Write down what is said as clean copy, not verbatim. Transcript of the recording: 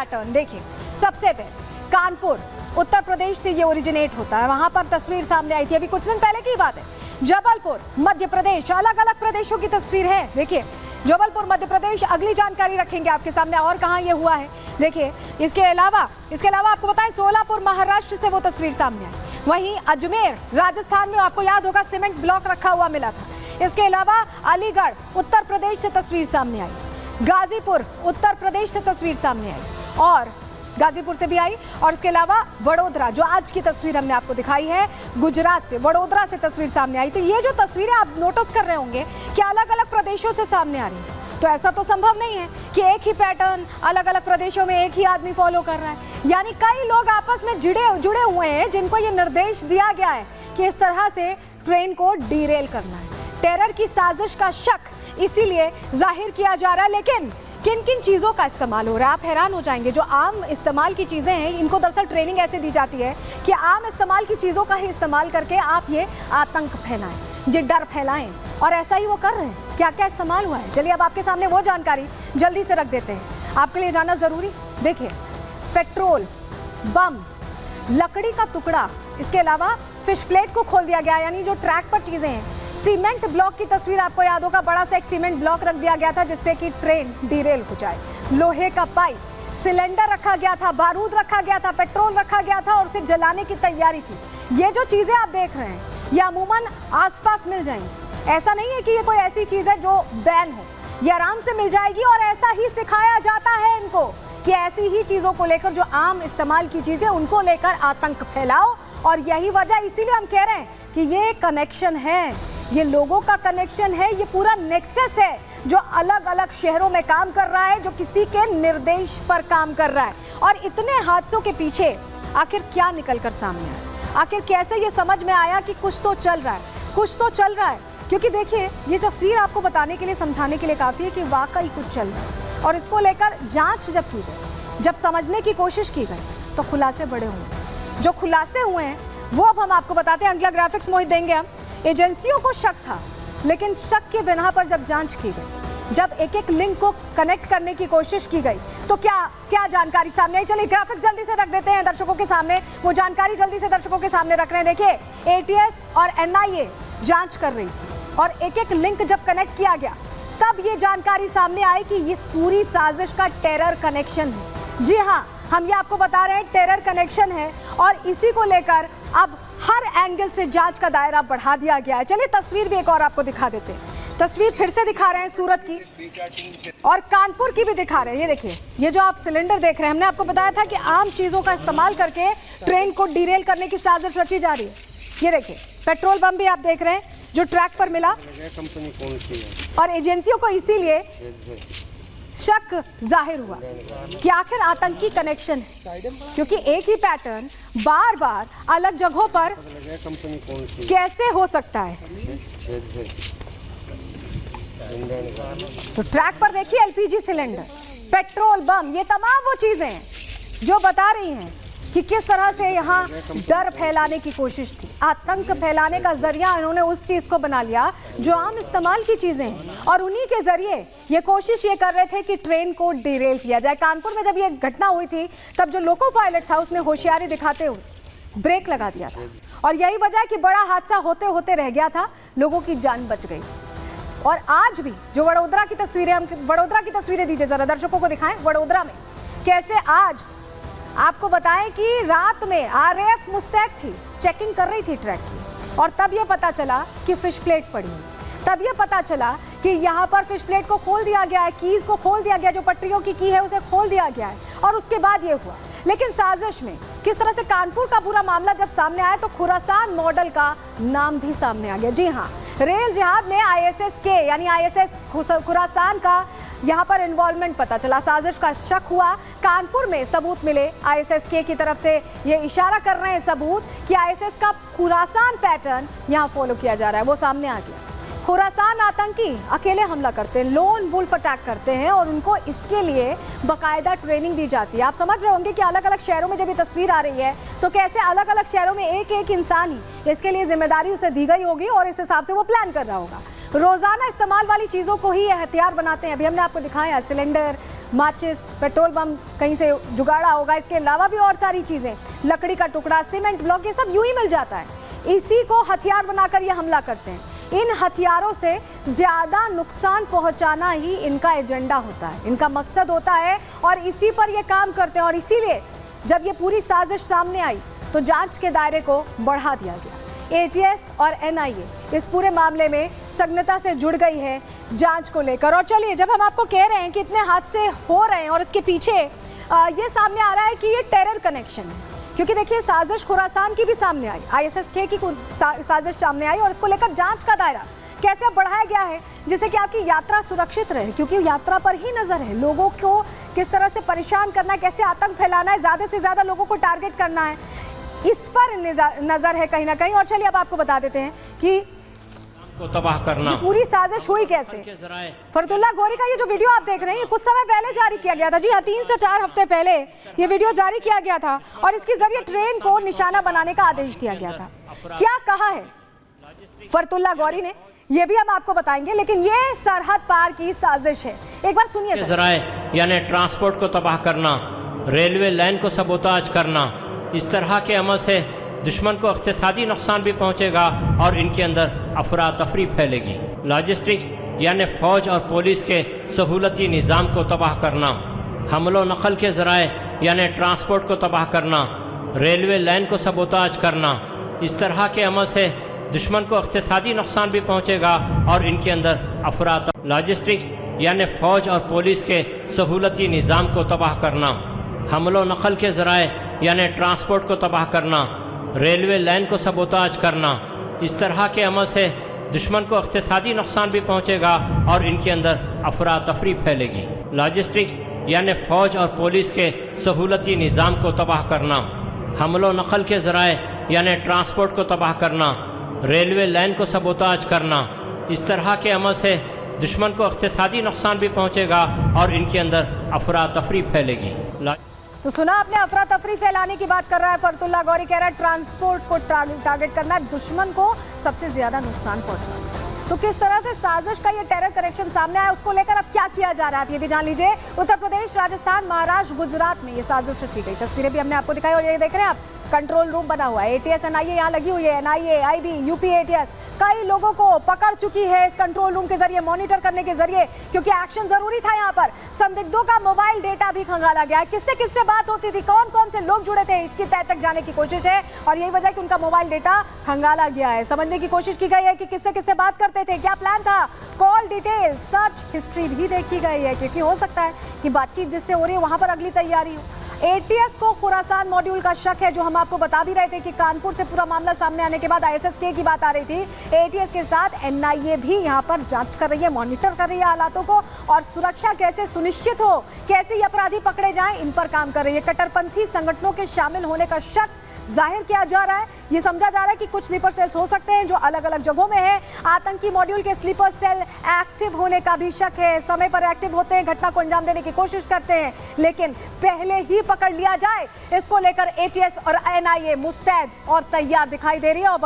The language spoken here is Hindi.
पैटर्न देखिए। सबसे पहले कानपुर उत्तर प्रदेश से ये ओरिजिनेट होता है, वहां पर तस्वीर सामने आई थी, अभी कुछ दिन पहले की बात है। जबलपुर मध्य प्रदेश, अलग अलग प्रदेशों की तस्वीर है। देखिए जबलपुर मध्य प्रदेश, अगली जानकारी रखेंगे आपके सामने और कहां ये हुआ है। देखिए इसके अलावा आपको बताएं सोलापुर महाराष्ट्र से वो तस्वीर सामने आई। वहीं अजमेर राजस्थान में आपको याद होगा सीमेंट ब्लॉक रखा हुआ मिला था। इसके अलावा अलीगढ़ उत्तर प्रदेश से तस्वीर सामने आई, गाजीपुर उत्तर प्रदेश से तस्वीर सामने आई और गाजीपुर से भी आई, और इसके अलावा वडोदरा जो आज की तस्वीर हमने आपको दिखाई है गुजरात से, वडोदरा से तस्वीर सामने आई। तो ये जो तस्वीरें आप नोटिस कर रहे होंगे कि अलग अलग प्रदेशों से सामने आ रही है, तो ऐसा तो संभव नहीं है कि एक ही पैटर्न अलग अलग प्रदेशों में एक ही आदमी फॉलो कर रहा है। यानी कई लोग आपस में जुड़े हुए हैं जिनको ये निर्देश दिया गया है कि इस तरह से ट्रेन को डीरेल करना है। टेरर की साजिश का शक इसीलिए जाहिर किया जा रहा है। लेकिन किन किन चीज़ों का इस्तेमाल हो रहा है आप हैरान हो जाएंगे। जो आम इस्तेमाल की चीज़ें हैं इनको दरअसल ट्रेनिंग ऐसे दी जाती है कि आम इस्तेमाल की चीज़ों का ही इस्तेमाल करके आप ये आतंक फैलाएं, ये डर फैलाएं, और ऐसा ही वो कर रहे हैं। क्या क्या इस्तेमाल हुआ है, चलिए अब आपके सामने वो जानकारी जल्दी से रख देते हैं, आपके लिए जानना ज़रूरी। देखिए पेट्रोल, बम, लकड़ी का टुकड़ा, इसके अलावा फिश प्लेट को खोल दिया गया, यानी जो ट्रैक पर चीज़ें हैं। सीमेंट ब्लॉक की तस्वीर आपको याद होगा, बड़ा सा एक सीमेंट ब्लॉक रख दिया गया था जिससे कि ट्रेन डीरेल हो जाए। लोहे का पाइप, सिलेंडर रखा गया था, बारूद रखा गया था, पेट्रोल रखा गया था और उसे जलाने की तैयारी थी। ये जो चीज़ें आप देख रहे हैं ये अमूमन आसपास मिल जाएंगी, ऐसा नहीं है कि ये कोई ऐसी चीज़ है जो बैन हो, ये आराम से मिल जाएगी। और ऐसा ही सिखाया जाता है इनको कि ऐसी ही चीज़ों को लेकर जो आम इस्तेमाल की चीज़ें उनको लेकर आतंक फैलाओ। और यही वजह, इसीलिए हम कह रहे हैं कि ये कनेक्शन है, ये लोगों का कनेक्शन है, ये पूरा नेक्सस है जो अलग अलग शहरों में काम कर रहा है, जो किसी के निर्देश पर काम कर रहा है। और इतने हादसों के पीछे आखिर क्या निकल कर सामने आया, आखिर कैसे ये समझ में आया कि कुछ तो चल रहा है, कुछ तो चल रहा है। क्योंकि देखिए ये तस्वीर आपको बताने के लिए, समझाने के लिए काफ़ी है कि वाकई कुछ चल रहा है। और इसको लेकर जांच जब की गई, जब समझने की कोशिश की गई तो खुलासे बड़े हुए। जो खुलासे हुए हैं वो अब हम आपको बताते हैं, अगला ग्राफिक्स मोहित देंगे हम। एजेंसियों को शक था, लेकिन शक के बिना पर जब जांच की गई, जब एक एक लिंक को कनेक्ट करने की कोशिश की गई, तो क्या क्या जानकारी सामने आई। चलिए ग्राफिक्स जल्दी से रख देते हैं दर्शकों के सामने, वो जानकारी जल्दी से दर्शकों के सामने रख रहे हैं। देखिए एटीएस और एनआईए जांच कर रही थी और एक एक लिंक जब कनेक्ट किया गया तब ये जानकारी सामने आई कि इस पूरी साजिश का टेरर कनेक्शन है। जी हाँ, हम ये आपको बता रहे हैं टेरर कनेक्शन है और इसी को लेकर अब हर एंगल से जांच का दायरा बढ़ा दिया गया है। चलिए तस्वीर भी एक और आपको दिखा देते हैं, तस्वीर फिर से दिखा रहे हैं सूरत की और कानपुर की भी दिखा रहे हैं। ये देखिए, ये जो आप सिलेंडर देख रहे हैं, हमने आपको बताया था कि आम चीज़ों का इस्तेमाल करके ट्रेन को डीरेल करने की साजिश रची जा रही है। ये देखिए पेट्रोल बम भी आप देख रहे हैं जो ट्रैक पर मिला, कंपनी कौन सी है? और एजेंसियों को इसीलिए शक जाहिर हुआ कि आखिर आतंकी कनेक्शन है, क्योंकि एक ही पैटर्न बार बार अलग जगहों पर कंपनी कौन सी कैसे हो सकता है। तो ट्रैक पर देखिए एलपीजी सिलेंडर, पेट्रोल बम, ये तमाम वो चीजें हैं जो बता रही हैं कि किस तरह से यहाँ डर फैलाने की कोशिश थी, आतंक फैलाने का जरिया इन्होंने उस चीज़ को बना लिया जो आम इस्तेमाल की चीज़ें हैं, और उन्हीं के जरिए ये कोशिश ये कर रहे थे कि ट्रेन को डीरेल किया जाए। कानपुर में जब ये घटना हुई थी तब जो लोको पायलट था उसने होशियारी दिखाते हुए ब्रेक लगा दिया था, और यही वजह है कि बड़ा हादसा होते होते रह गया था, लोगों की जान बच गई थी। और आज भी जो वडोदरा की तस्वीरें, हम वडोदरा की तस्वीरें दीजिए ज़रा दर्शकों को दिखाएं। वडोदरा में कैसे आज आपको बताएं कि रात में आरएएफ मुस्तैद थी, चेकिंग कर रही थी ट्रैक की, और तब ये पता चला कि फिश प्लेट पड़ी है। तब ये पता चला कि यहाँ पर फिश प्लेट को खोल दिया गया है, कीज को खोल दिया गया, जो पटरियों की की है उसे खोल दिया गया है, और उसके बाद ये हुआ। लेकिन साजिश में किस तरह से कानपुर का पूरा मामला जब सामने आया तो खुरासान मॉडल का नाम भी सामने आ गया। जी हाँ, रेल जिहाद में ISS-K यानी ISS खुरासान का यहाँ पर इन्वॉल्वमेंट पता चला, साजिश का शक हुआ। कानपुर में सबूत मिले, ISS-K की तरफ से ये इशारा कर रहे हैं सबूत कि ISS का खुरासान पैटर्न यहाँ फॉलो किया जा रहा है, वो सामने आ गया। खुरासान आतंकी अकेले हमला करते हैं, लोन वुल्फ अटैक करते हैं, और उनको इसके लिए बाकायदा ट्रेनिंग दी जाती है। आप समझ रहे होंगे कि अलग अलग शहरों में जब ये तस्वीर आ रही है तो कैसे अलग अलग शहरों में एक एक इंसान ही इसके लिए जिम्मेदारी उसे दी गई होगी और इस हिसाब से वो प्लान कर रहा होगा। रोजाना इस्तेमाल वाली चीज़ों को ही ये हथियार बनाते हैं। अभी हमने आपको दिखाया सिलेंडर, माचिस, पेट्रोल बम कहीं से जुगाड़ा होगा, इसके अलावा भी और सारी चीज़ें, लकड़ी का टुकड़ा, सीमेंट ब्लॉक, ये सब यूं ही मिल जाता है। इसी को हथियार बनाकर ये हमला करते हैं। इन हथियारों से ज़्यादा नुकसान पहुंचाना ही इनका एजेंडा होता है, इनका मकसद होता है और इसी पर ये काम करते हैं। और इसीलिए जब ये पूरी साजिश सामने आई तो जांच के दायरे को बढ़ा दिया गया। एटीएस और एनआईए इस पूरे मामले में सघनता से जुड़ गई है जांच को लेकर। और चलिए, जब हम आपको कह रहे हैं कि इतने हादसे हो रहे हैं और इसके पीछे ये सामने आ रहा है कि ये टेरर कनेक्शन है, क्योंकि देखिए साजिश खुरासान की भी सामने आई, ISIS-K की साजिश सामने आई और इसको लेकर जांच का दायरा कैसे बढ़ाया गया है जिससे कि आपकी यात्रा सुरक्षित रहे, क्योंकि यात्रा पर ही नजर है। लोगों को किस तरह से परेशान करना है, कैसे आतंक फैलाना है, ज़्यादा से ज़्यादा लोगों को टारगेट करना है, इस पर नजर है कहीं ना कहीं। और चलिए अब आपको बता देते हैं कि को तबाह करना, पूरी साजिश हुई कैसे। फरतुल्ला गोरी का ये जो वीडियो आप देख रहे हैं कुछ समय पहले जारी किया गया था। जी हाँ, 3 से 4 हफ्ते पहले ये वीडियो जारी किया गया था और इसके जरिए ट्रेन को निशाना बनाने का आदेश दिया गया था। क्या कहा है फरतुल्ला गौरी ने, ये भी हम आपको बताएंगे, लेकिन ये सरहद पार की साजिश है। एक बार सुनिए जराए, यानी ट्रांसपोर्ट को तबाह करना, रेलवे लाइन को सबोताज करना, इस तरह के अमल से दुश्मन को इक़्तिसादी नुकसान भी पहुंचेगा और इनके अंदर अफरा तफरी फैलेगी। लॉजिस्टिक यानी फ़ौज और पुलिस के सहूलती निज़ाम को तबाह करना, हमलो नकल के ज़राए यानी ट्रांसपोर्ट को तबाह करना, रेलवे लाइन को सबोताज करना, इस तरह के अमल से दुश्मन को इक़्तिसादी नुकसान भी पहुंचेगा और इनके अंदर अफरा लॉजिस्टिक यानी फ़ौज और पुलिस के सहूलती निज़ाम को तबाह करना, हमलो नकल के ज़राए यानी ट्रांसपोर्ट को तबाह करना, रेलवे लाइन को सबोताज करना, इस तरह के अमल से दुश्मन को इक़्तिसादी नुकसान भी पहुंचेगा और इनके अंदर अफरा तफरी फैलेगी। लॉजिस्टिक यानी फ़ौज और पुलिस के सहूलती निज़ाम को तबाह करना, हमलो नकल के ज़राए यानी ट्रांसपोर्ट को तबाह करना, रेलवे लाइन को सबोताज करना, इस तरह के अमल से दुश्मन को इक़्तिसादी नुकसान भी पहुंचेगा और इनके अंदर अफरा तफरी फैलेगी। तो सुना आपने, अफरा तफरी फैलाने की बात कर रहा है फरतुल्ला गौरी, कह रहा है ट्रांसपोर्ट को टारगेट करना है, दुश्मन को सबसे ज्यादा नुकसान पहुंचाना। तो किस तरह से साजिश का ये टेरर कनेक्शन सामने आया, उसको लेकर अब क्या किया जा रहा है आप ये भी जान लीजिए। उत्तर प्रदेश, राजस्थान, महाराष्ट्र, गुजरात में ये साजिश रची गई। तस्वीरें भी हमने आपको दिखाई और ये देख रहे हैं आप, कंट्रोल रूम बना हुआ है, एटीएस एनआईए यहाँ लगी हुई है, एनआईए आईबी यूपी एटीएस कई लोगों को पकड़ चुकी है इस कंट्रोल रूम के जरिए, मॉनिटर करने के जरिए, क्योंकि एक्शन जरूरी था। यहाँ पर संदिग्धों का मोबाइल डेटा भी खंगाला गया है, किससे किससे बात होती थी, कौन कौन से लोग जुड़े थे, इसकी तह तक जाने की कोशिश है और यही वजह कि उनका मोबाइल डेटा खंगाला गया है। समझने की कोशिश की गई है कि किससे किससे बात करते थे, क्या प्लान था, कॉल डिटेल, सर्च हिस्ट्री भी देखी गई है, क्योंकि हो सकता है कि बातचीत जिससे हो रही है वहां पर अगली तैयारी हो। एटीएस को खुरासान मॉड्यूल का शक है, जो हम आपको बता भी रहे थे कि कानपुर से पूरा मामला सामने आने के बाद ISIS-K की बात आ रही थी। एटीएस के साथ एनआईए भी यहां पर जांच कर रही है, मॉनिटर कर रही है हालातों को और सुरक्षा कैसे सुनिश्चित हो, कैसे ये अपराधी पकड़े जाएं, इन पर काम कर रही है। कट्टरपंथी संगठनों के शामिल होने का शक जाहिर किया जा रहा है। ये समझा जा रहा है कि कुछ स्लीपर सेल्स हो सकते हैं जो अलग अलग जगहों में है। आतंकी मॉड्यूल के स्लीपर सेल एक्टिव होने का भी शक है, समय पर एक्टिव होते हैं, घटना को अंजाम देने की कोशिश करते हैं, लेकिन पहले ही पकड़ लिया जाए, इसको लेकर एटीएस और एनआईए मुस्तैद और तैयार दिखाई दे रही है। और